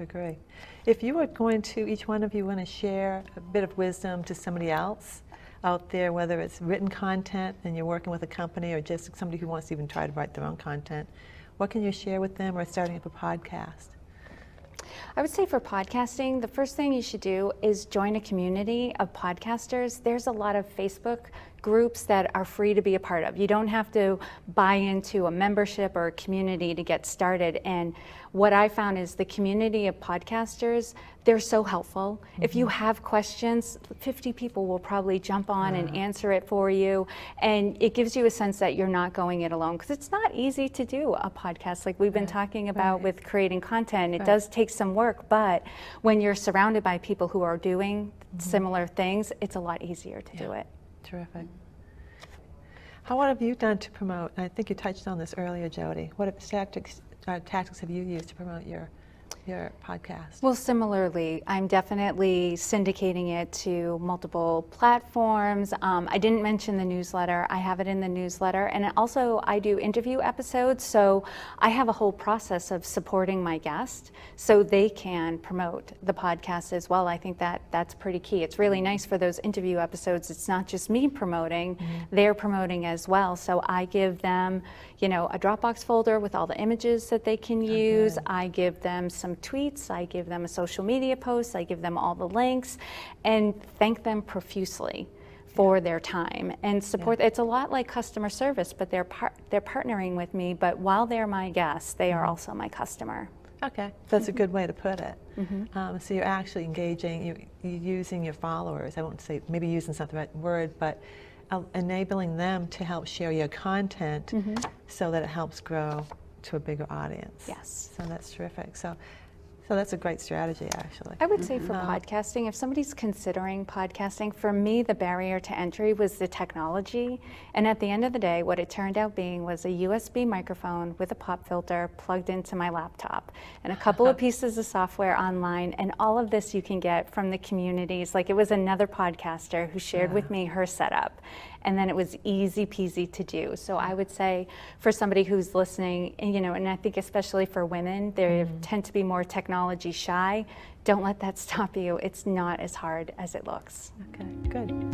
agree. If you were going to, each one of you want to share a bit of wisdom to somebody else out there, whether it's written content and you're working with a company or just somebody who wants to even try to write their own content, what can you share with them, or starting up a podcast? I would say for podcasting, the first thing you should do is join a community of podcasters. There's a lot of Facebook groups that are free to be a part of. You don't have to buy into a membership or a community to get started. And what I found is the community of podcasters, they're so helpful. If you have questions, 50 people will probably jump on and answer it for you. And it gives you a sense that you're not going it alone, because it's not easy to do a podcast like we've been talking about with creating content. It does take some work, but when you're surrounded by people who are doing similar things, it's a lot easier to do it. Terrific. What have you done to promote? I think you touched on this earlier, Jodi. What tactics have you used to promote your podcast? Well, similarly, I'm definitely syndicating it to multiple platforms. I didn't mention the newsletter. I have it in the newsletter. And also, I do interview episodes, so I have a whole process of supporting my guest so they can promote the podcast as well. I think that that's pretty key. It's really nice for those interview episodes. It's not just me promoting, they're promoting as well. So I give them, a Dropbox folder with all the images that they can use. I give them some tweets, I give them a social media post, I give them all the links, and thank them profusely for their time and support. It's a lot like customer service, but they're partnering with me, but while they're my guests, they are also my customer. Okay, that's a good way to put it. So you're actually engaging, you're using your followers, I won't say, maybe using not the right word, but enabling them to help share your content so that it helps grow to a bigger audience. Yes. So that's terrific. So that's a great strategy, actually. I would say for podcasting, if somebody's considering podcasting, for me, the barrier to entry was the technology. And at the end of the day, what it turned out being was a USB microphone with a pop filter plugged into my laptop and a couple of pieces of software online. And all of this you can get from the communities. Like, it was another podcaster who shared with me her setup. And then it was easy peasy to do. So I would say for somebody who's listening, and I think especially for women, they tend to be more technology shy. Don't let that stop you. It's not as hard as it looks. Okay, good.